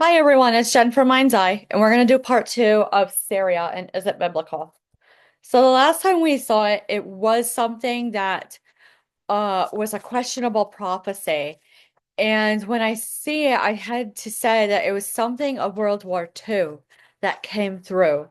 Hi everyone, it's Jen from Mind's Eye, and we're going to do part two of Syria and Is It Biblical? So the last time we saw it, it was something that was a questionable prophecy. And when I see it, I had to say that it was something of World War II that came through.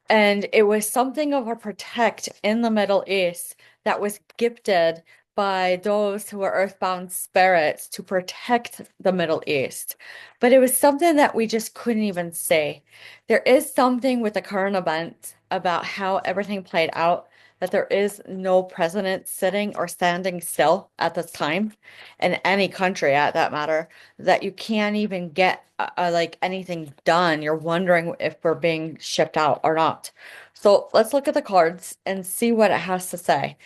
And it was something of a protect in the Middle East that was gifted by those who were earthbound spirits to protect the Middle East. But it was something that we just couldn't even see. There is something with the current event about how everything played out, that there is no president sitting or standing still at this time in any country at that matter, that you can't even get like anything done. You're wondering if we're being shipped out or not. So let's look at the cards and see what it has to say,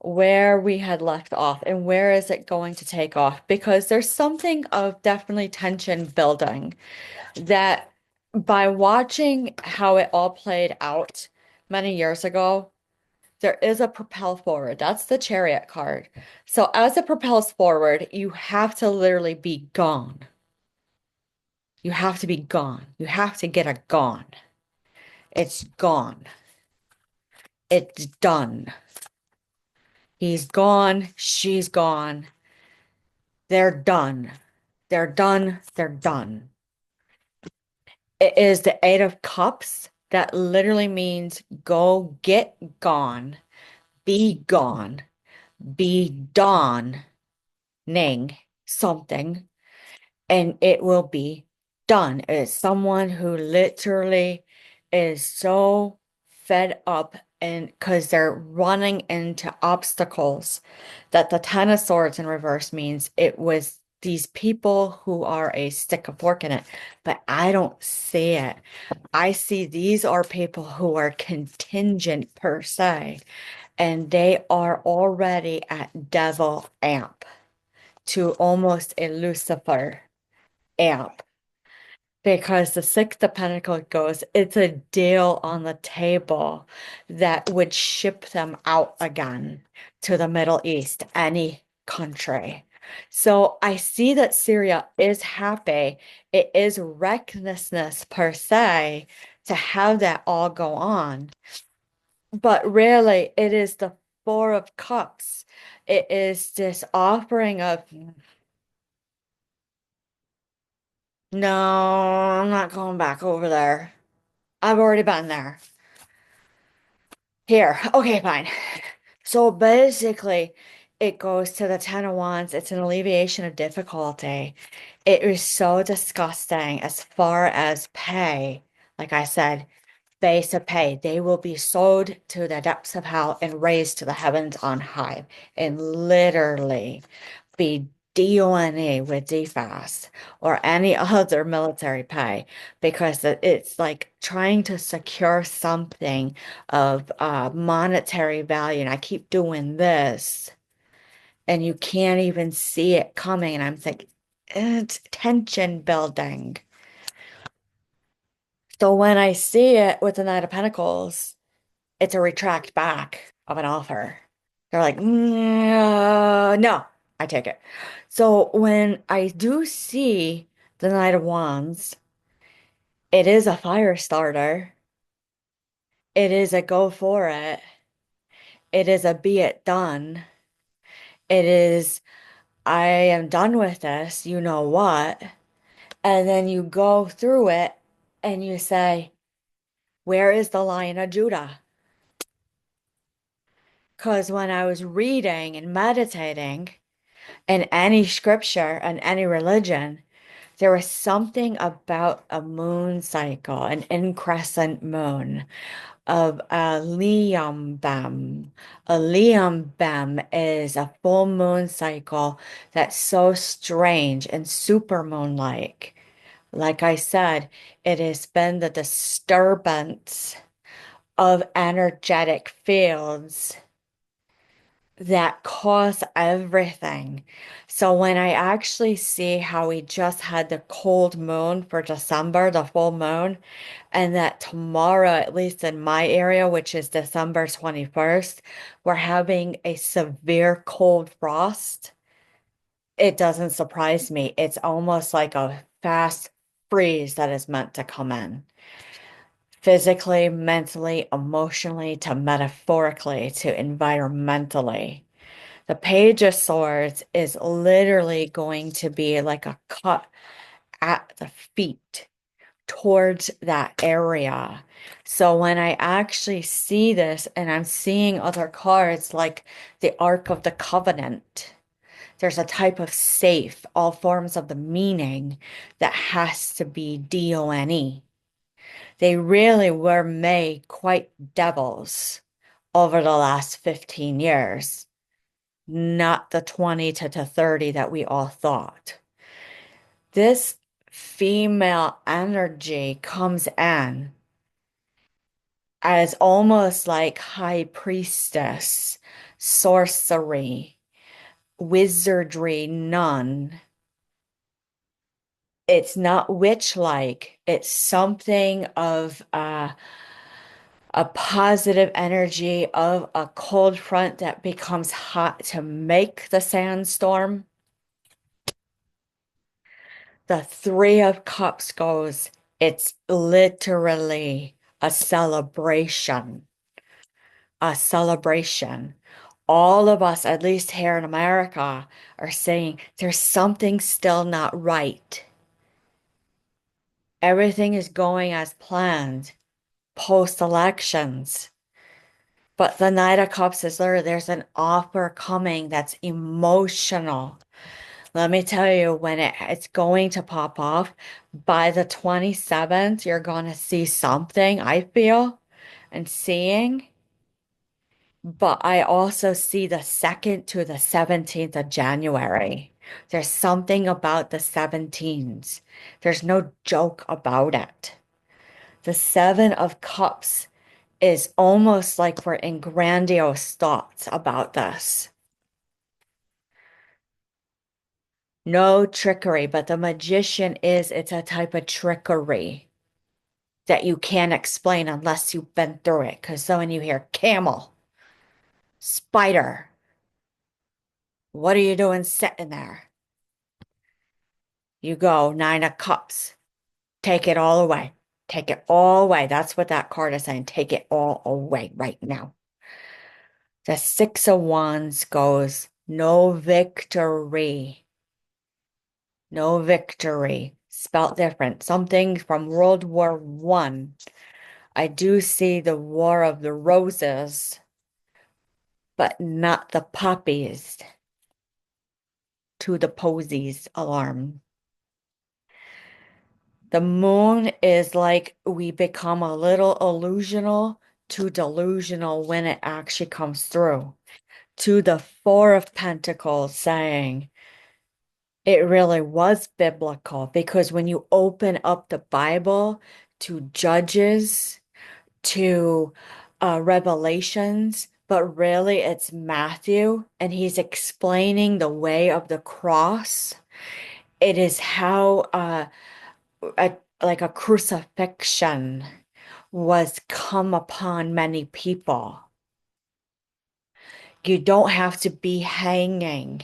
where we had left off and where is it going to take off, because there's something of definitely tension building that by watching how it all played out many years ago, there is a propel forward. That's the chariot card. So as it propels forward, you have to literally be gone. You have to be gone. You have to get a gone. It's gone. It's done. He's gone. She's gone. They're done. They're done. They're done. It is the Eight of Cups that literally means go get gone, be gone, be dawning something, and it will be done. It's someone who literally is so fed up and because they're running into obstacles that the Ten of Swords in reverse means it was these people who are a stick, a fork in it, but I don't see it. I see these are people who are contingent per se, and they are already at devil amp to almost a Lucifer amp, because the Six of Pentacles goes, it's a deal on the table that would ship them out again to the Middle East, any country. So I see that Syria is happy. It is recklessness per se to have that all go on. But really, it is the Four of Cups. It is this offering of, no, I'm not going back over there. I've already been there. Here. Okay, fine. So basically, it goes to the Ten of Wands. It's an alleviation of difficulty. It is so disgusting as far as pay. Like I said, base of pay. They will be sold to the depths of hell and raised to the heavens on high and literally be DONA with DFAS or any other military pay, because it's like trying to secure something of monetary value. And I keep doing this and you can't even see it coming. And I'm thinking, it's tension building. So when I see it with the Knight of Pentacles, it's a retract back of an offer. They're like, no, I take it. So when I do see the Knight of Wands, it is a fire starter. It is a go for it. It is a be it done. It is, I am done with this, you know what? And then you go through it and you say, where is the Lion of Judah? Because when I was reading and meditating in any scripture and any religion, there was something about a moon cycle, an increscent moon of a Liam-bam. A Liam-bam is a full moon cycle that's so strange and super moon-like. Like I said, it has been the disturbance of energetic fields that cause everything. So when I actually see how we just had the cold moon for December, the full moon, and that tomorrow, at least in my area, which is December 21st, we're having a severe cold frost, it doesn't surprise me. It's almost like a fast freeze that is meant to come in. Physically, mentally, emotionally, to metaphorically, to environmentally. The Page of Swords is literally going to be like a cut at the feet towards that area. So when I actually see this and I'm seeing other cards like the Ark of the Covenant, there's a type of safe, all forms of the meaning that has to be DONE. They really were made quite devils over the last 15 years, not the 20 to 30 that we all thought. This female energy comes in as almost like high priestess, sorcery, wizardry, nun. It's not witch-like. It's something of a positive energy of a cold front that becomes hot to make the sandstorm. The Three of Cups goes, it's literally a celebration. A celebration. All of us, at least here in America, are saying there's something still not right. Everything is going as planned post-elections. But the Knight of Cups is there's an offer coming that's emotional. Let me tell you, when it's going to pop off, by the 27th, you're going to see something, I feel, and seeing. But I also see the 2nd to the 17th of January. There's something about the 17s. There's no joke about it. The Seven of Cups is almost like we're in grandiose thoughts about this. No trickery, but the magician it's a type of trickery that you can't explain unless you've been through it. Because so when you hear camel, spider, what are you doing sitting there? You go, Nine of Cups, take it all away. Take it all away. That's what that card is saying. Take it all away right now. The Six of Wands goes, no victory. No victory. Spelt different. Something from World War One. I do see the War of the Roses, but not the poppies to the posies alarm. The moon is like we become a little illusional to delusional when it actually comes through. To the Four of Pentacles saying it really was biblical because when you open up the Bible to Judges, to Revelations, but really it's Matthew, and he's explaining the way of the cross. It is how like a crucifixion was come upon many people. You don't have to be hanging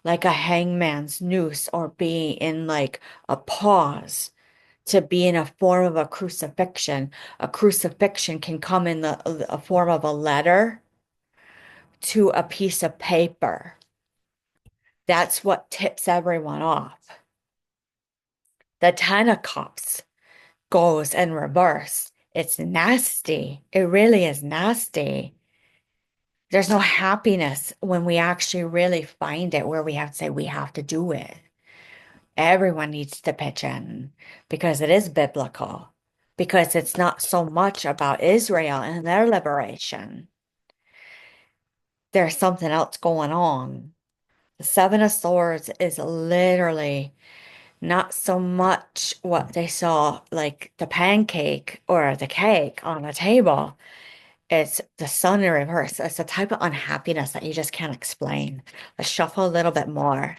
like a hangman's noose or be in like a pause to be in a form of a crucifixion. A crucifixion can come in a form of a letter to a piece of paper. That's what tips everyone off. The Ten of Cups goes in reverse. It's nasty. It really is nasty. There's no happiness when we actually really find it where we have to say we have to do it. Everyone needs to pitch in because it is biblical, because it's not so much about Israel and their liberation. There's something else going on. The Seven of Swords is literally not so much what they saw like the pancake or the cake on the table. It's the sun in reverse. It's a type of unhappiness that you just can't explain. Let's shuffle a little bit more.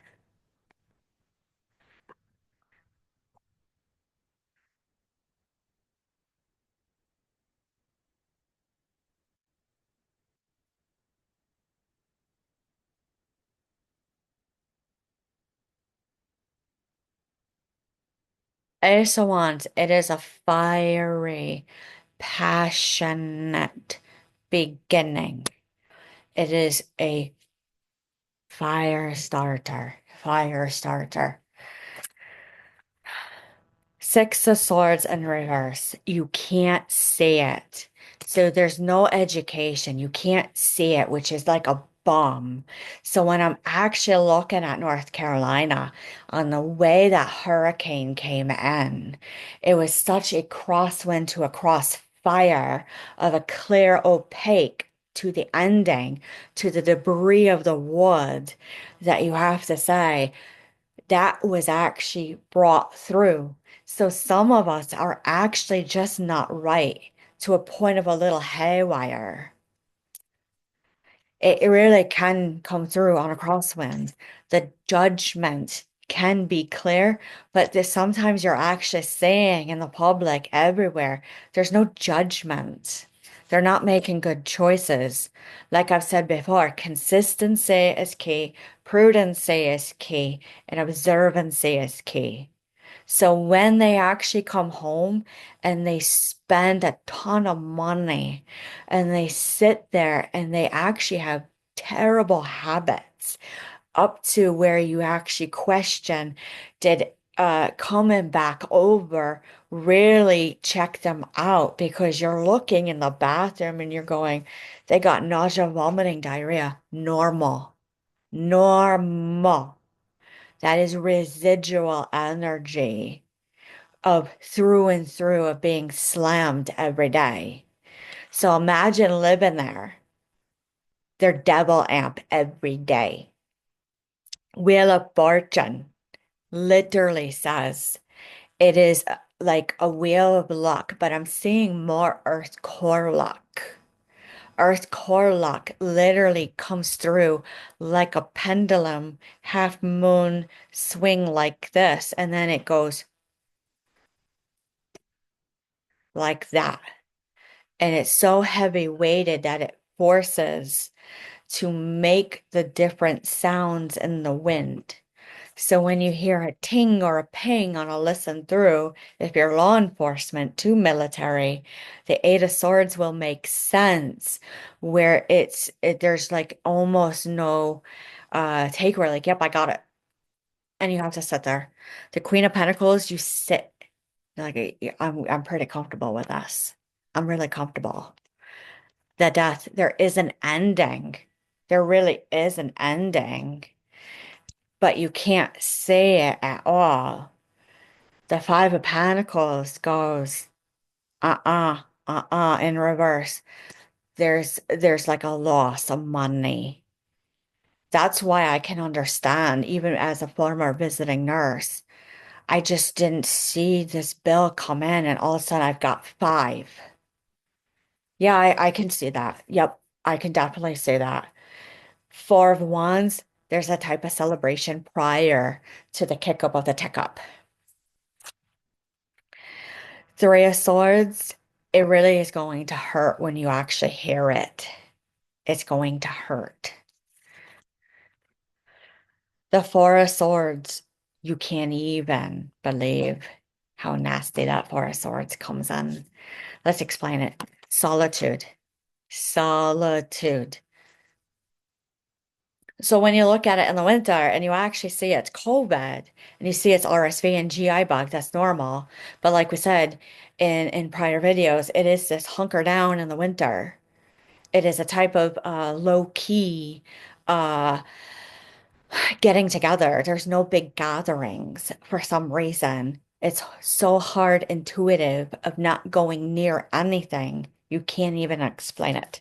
Also want, it is a fiery, passionate beginning. It is a fire starter. Fire starter. Six of Swords in reverse. You can't see it. So there's no education. You can't see it, which is like a bomb. So when I'm actually looking at North Carolina on the way that hurricane came in, it was such a crosswind to a crossfire of a clear opaque to the ending, to the debris of the wood that you have to say that was actually brought through. So some of us are actually just not right to a point of a little haywire. It really can come through on a crosswind. The judgment can be clear, but sometimes you're actually saying in the public everywhere, there's no judgment. They're not making good choices. Like I've said before, consistency is key, prudency is key, and observancy is key. So when they actually come home and they spend a ton of money and they sit there and they actually have terrible habits up to where you actually question, did coming back over really check them out? Because you're looking in the bathroom and you're going, they got nausea, vomiting, diarrhea. Normal. Normal. That is residual energy of through and through of being slammed every day. So imagine living there. They're devil amp every day. Wheel of Fortune literally says it is like a wheel of luck, but I'm seeing more earth core luck. Earth core luck literally comes through like a pendulum, half moon swing like this, and then it goes like that. And it's so heavy weighted that it forces to make the different sounds in the wind. So when you hear a ting or a ping on a listen through, if you're law enforcement to military, the Eight of Swords will make sense where there's like almost no takeaway, like, yep, I got it. And you have to sit there. The Queen of Pentacles, you sit like I'm pretty comfortable with this. I'm really comfortable. The death, there is an ending. There really is an ending, but you can't say it at all. The Five of Pentacles goes, in reverse. There's like a loss of money. That's why I can understand, even as a former visiting nurse, I just didn't see this bill come in, and all of a sudden I've got five. Yeah, I can see that. Yep, I can definitely see that. Four of Wands, there's a type of celebration prior to the kick up of the tick up. Three of Swords, it really is going to hurt when you actually hear it. It's going to hurt. The Four of Swords, you can't even believe how nasty that Four of Swords comes in. Let's explain it. Solitude. Solitude. So when you look at it in the winter and you actually see it's COVID and you see it's RSV and GI bug, that's normal. But like we said in prior videos, it is this hunker down in the winter. It is a type of low key uh, getting together. There's no big gatherings for some reason. It's so hard intuitive of not going near anything. You can't even explain it.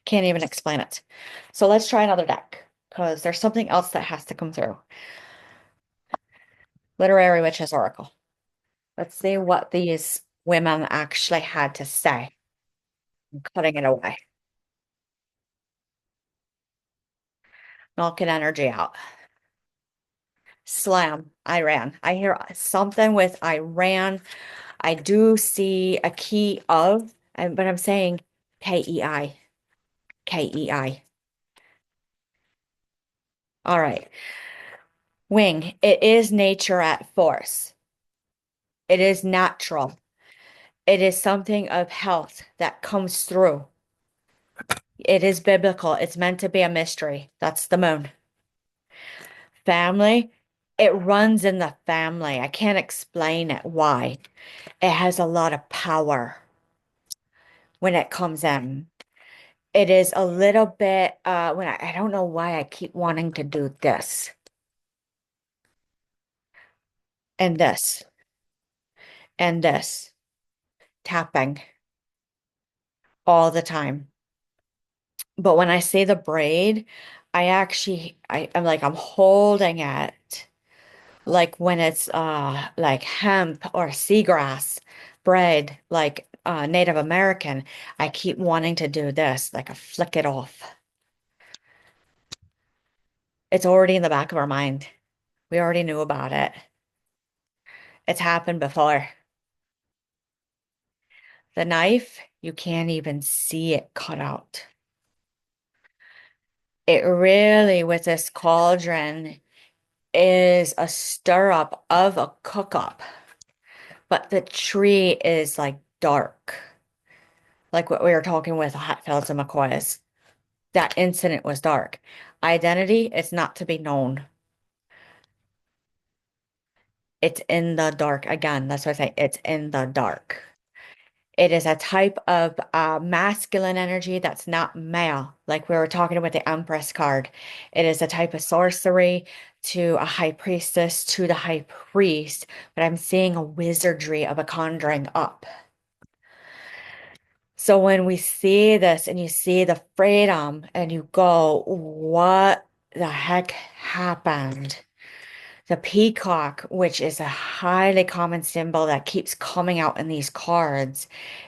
Can't even explain it. So let's try another deck because there's something else that has to come through. Literary Witches Oracle. Let's see what these women actually had to say. I'm cutting it away. Knocking energy out. Slam, Iran. I hear something with Iran. I do see a key of, but I'm saying KEI. KEI. All right. Wing, it is nature at force. It is natural. It is something of health that comes through. It is biblical. It's meant to be a mystery. That's the moon. Family, it runs in the family. I can't explain it why. It has a lot of power when it comes in. It is a little bit when I don't know why I keep wanting to do this and this and this tapping all the time. But when I say the braid, I'm like I'm holding it like when it's like hemp or seagrass braid, like Native American. I keep wanting to do this, like I flick it off. It's already in the back of our mind. We already knew about it. It's happened before. The knife, you can't even see it cut out. It really, with this cauldron, is a stir up of a cook up, but the tree is like dark, like what we were talking with Hatfields and McCoys. That incident was dark. Identity is not to be known. It's in the dark. Again, that's what I say. It's in the dark. It is a type of masculine energy that's not male, like we were talking about the Empress card. It is a type of sorcery to a high priestess to the high priest, but I'm seeing a wizardry of a conjuring up. So when we see this and you see the freedom and you go, what the heck happened? The peacock, which is a highly common symbol that keeps coming out in these cards,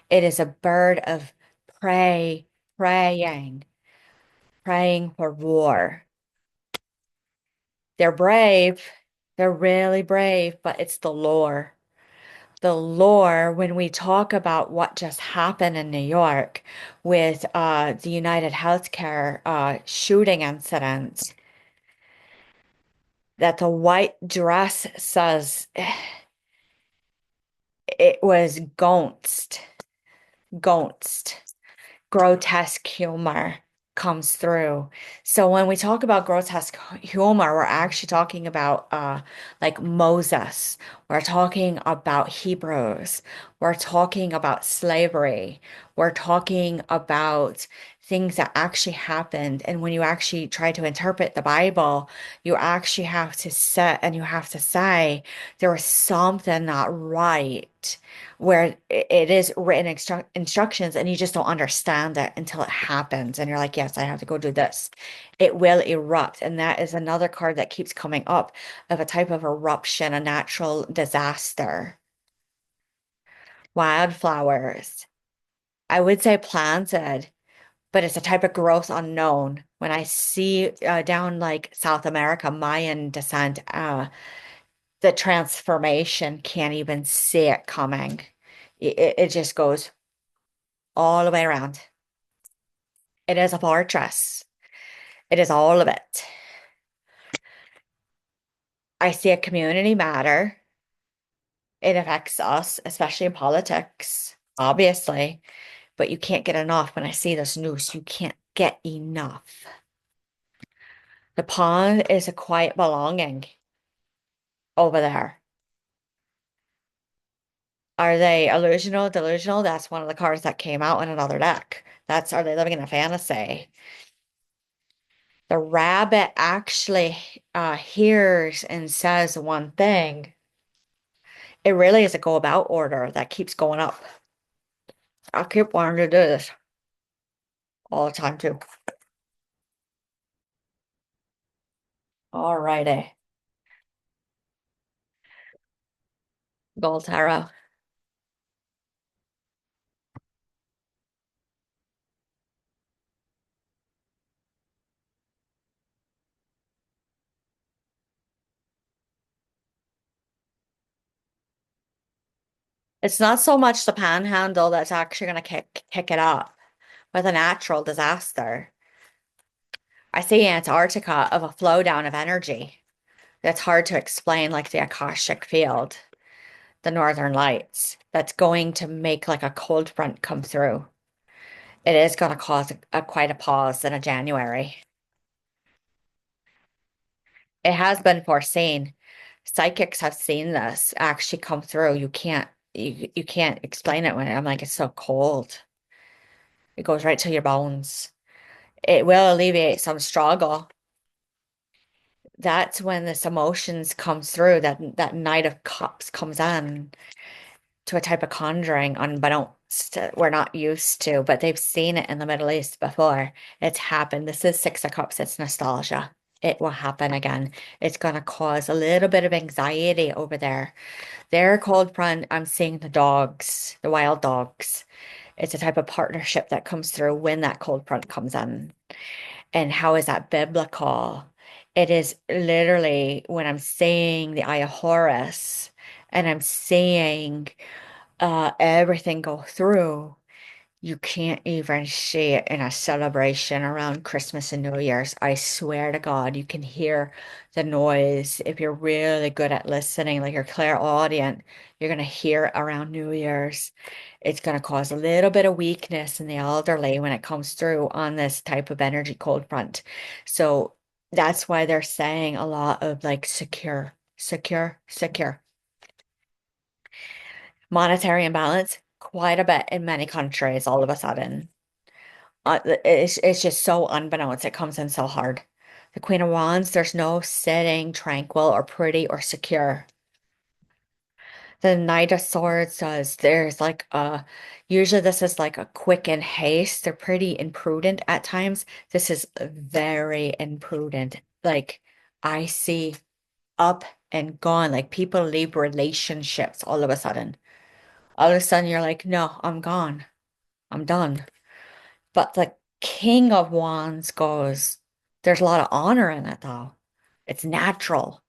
it is a bird of prey, praying, praying for war. They're brave. They're really brave, but it's the lore. The lore, when we talk about what just happened in New York with the United Healthcare shooting incident, that the white dress says it was gonst, grotesque humor comes through. So when we talk about grotesque humor, we're actually talking about like Moses. We're talking about Hebrews. We're talking about slavery. We're talking about things that actually happened. And when you actually try to interpret the Bible, you actually have to sit and you have to say there was something not right where it is written instructions and you just don't understand it until it happens. And you're like, yes, I have to go do this. It will erupt. And that is another card that keeps coming up of a type of eruption, a natural disaster. Wildflowers. I would say planted, but it's a type of growth unknown. When I see down like South America, Mayan descent, the transformation can't even see it coming. It just goes all the way around. It is a fortress. It is all of it. I see a community matter. It affects us, especially in politics, obviously, but you can't get enough. When I see this news, you can't get enough. The pond is a quiet belonging over there. Are they illusional, delusional? That's one of the cards that came out in another deck. That's, are they living in a fantasy? The rabbit actually hears and says one thing. It really is a go about order that keeps going up. I keep wanting to do this all the time too. All righty. Gold Tarot. It's not so much the panhandle that's actually going to kick it up with a natural disaster. I see Antarctica of a flow down of energy that's hard to explain, like the Akashic field. the northern lights that's going to make like a cold front come through. It is going to cause quite a pause in a January. It has been foreseen. Psychics have seen this actually come through. You can't explain it when I'm like it's so cold. It goes right to your bones. It will alleviate some struggle. That's when this emotions comes through, that Knight of Cups comes on to a type of conjuring unbeknownst we're not used to, but they've seen it in the Middle East before. It's happened. This is Six of Cups. It's nostalgia. It will happen again. It's going to cause a little bit of anxiety over there. Their cold front, I'm seeing the dogs, the wild dogs. It's a type of partnership that comes through when that cold front comes in. And how is that biblical? It is literally when I'm saying the Eye of Horus and I'm saying everything go through, you can't even see it in a celebration around Christmas and New Year's. I swear to God, you can hear the noise. If you're really good at listening, like you're clairaudient, you're going to hear it around New Year's. It's going to cause a little bit of weakness in the elderly when it comes through on this type of energy cold front. So that's why they're saying a lot of like secure, secure, secure. Monetary imbalance quite a bit in many countries all of a sudden. It's just so unbeknownst. It comes in so hard. The Queen of Wands, there's no sitting tranquil or pretty or secure. The Knight of Swords does. There's like usually this is like a quick and haste. They're pretty imprudent at times. This is very imprudent. Like I see up and gone. Like people leave relationships all of a sudden. All of a sudden you're like, no, I'm gone. I'm done. But the King of Wands goes, there's a lot of honor in it though. It's natural.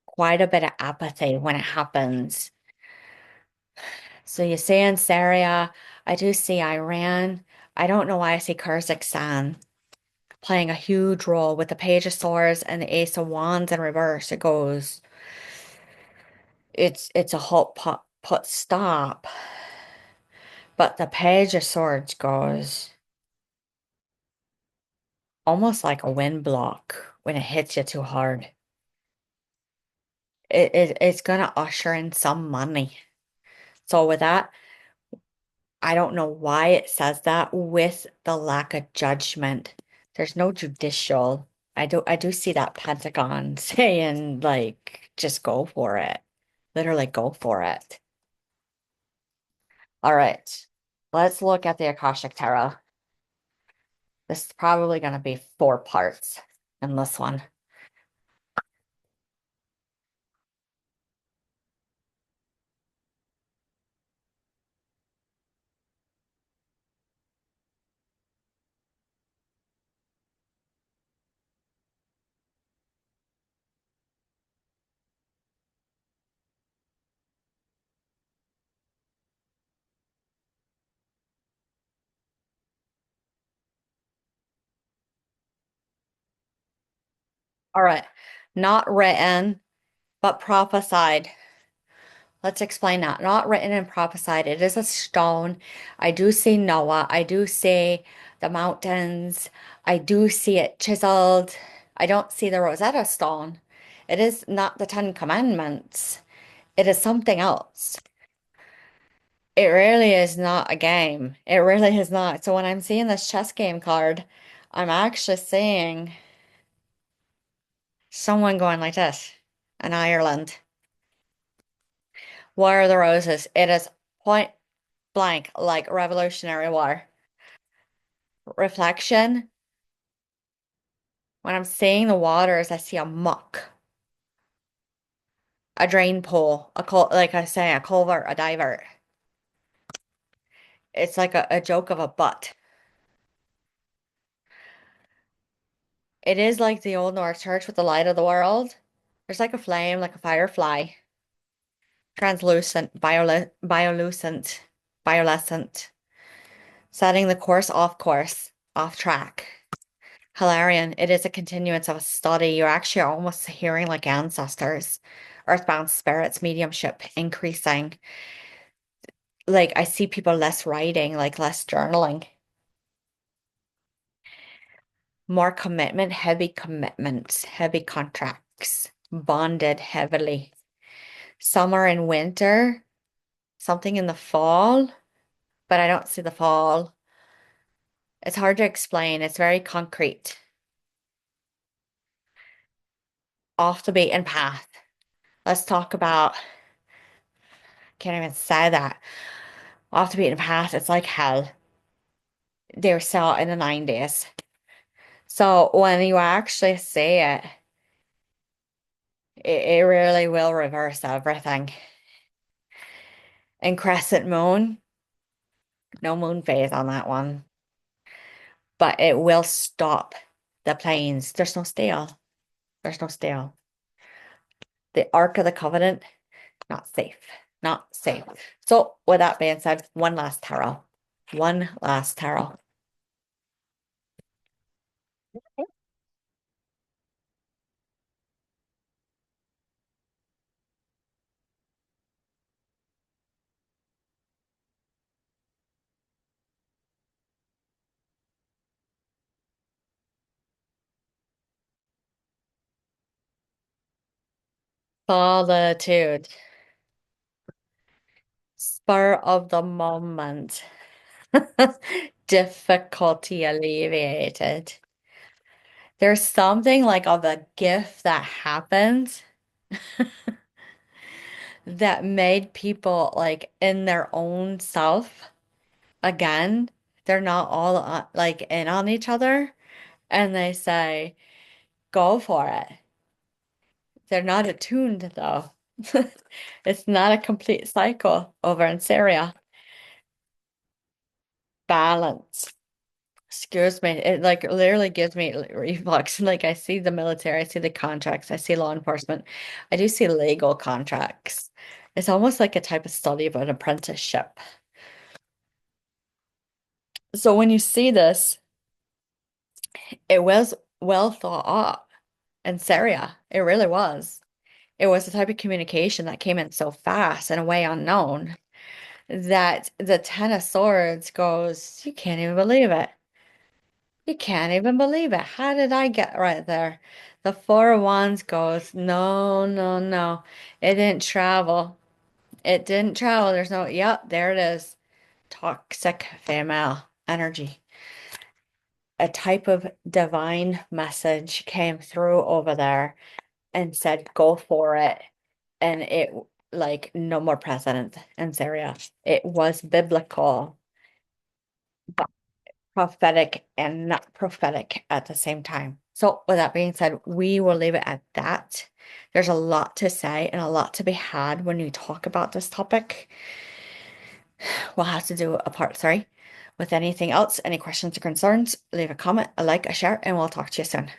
Quite a bit of apathy when it happens. So you see in Syria, I do see Iran. I don't know why I see Kazakhstan playing a huge role with the Page of Swords and the Ace of Wands in reverse. It goes, it's a halt put stop. But the Page of Swords goes almost like a wind block when it hits you too hard. It's gonna usher in some money. So with that, I don't know why it says that with the lack of judgment. There's no judicial. I do see that Pentagon saying like just go for it. Literally go for it. All right. Let's look at the Akashic Tarot. This is probably gonna be 4 parts in this one. All right. Not written, but prophesied. Let's explain that. Not written and prophesied. It is a stone. I do see Noah. I do see the mountains. I do see it chiseled. I don't see the Rosetta Stone. It is not the Ten Commandments. It is something else. It really is not a game. It really is not. So when I'm seeing this chess game card, I'm actually seeing someone going like this in Ireland. War of the Roses. It is point blank like Revolutionary War. Reflection. When I'm seeing the waters, I see a muck, a drain pool, like I say, a culvert, a divert. It's like a joke of a butt. It is like the old North Church with the light of the world. There's like a flame, like a firefly, translucent, biolucent, setting the course, off track. Hilarion. It is a continuance of a study. You're actually almost hearing like ancestors, earthbound spirits, mediumship increasing. Like I see people less writing, like less journaling, more commitments, heavy contracts, bonded heavily. Summer and winter, something in the fall, but I don't see the fall. It's hard to explain. It's very concrete. Off the beaten path. Let's talk about, can't even say that. Off the beaten path, it's like hell. They were set in the 90s. So when you actually see it, it really will reverse everything. And crescent moon, no moon phase on that one, but it will stop the planes. There's no stale. There's no stale. The Ark of the Covenant, not safe. Not safe. So with that being said, one last tarot. One last tarot. Solitude. Spur of the moment. Difficulty alleviated. There's something like of a gift that happened that made people like in their own self again. They're not all like in on each other and they say, go for it. They're not attuned though. It's not a complete cycle over in Syria. Balance. Excuse me. It like literally gives me reflux. Like I see the military, I see the contracts, I see law enforcement. I do see legal contracts. It's almost like a type of study of an apprenticeship. So when you see this, it was well thought out in Syria. It really was. It was a type of communication that came in so fast and a way unknown that the Ten of Swords goes, you can't even believe it. You can't even believe it. How did I get right there? The Four of Wands goes, no, no, no. It didn't travel. It didn't travel. There's no, yep, there it is. Toxic female energy. A type of divine message came through over there and said, go for it. And it, like, no more president in Syria. It was biblical, but prophetic and not prophetic at the same time. So, with that being said, we will leave it at that. There's a lot to say and a lot to be had when you talk about this topic. We'll have to do a part three. With anything else, any questions or concerns, leave a comment, a like, a share, and we'll talk to you soon.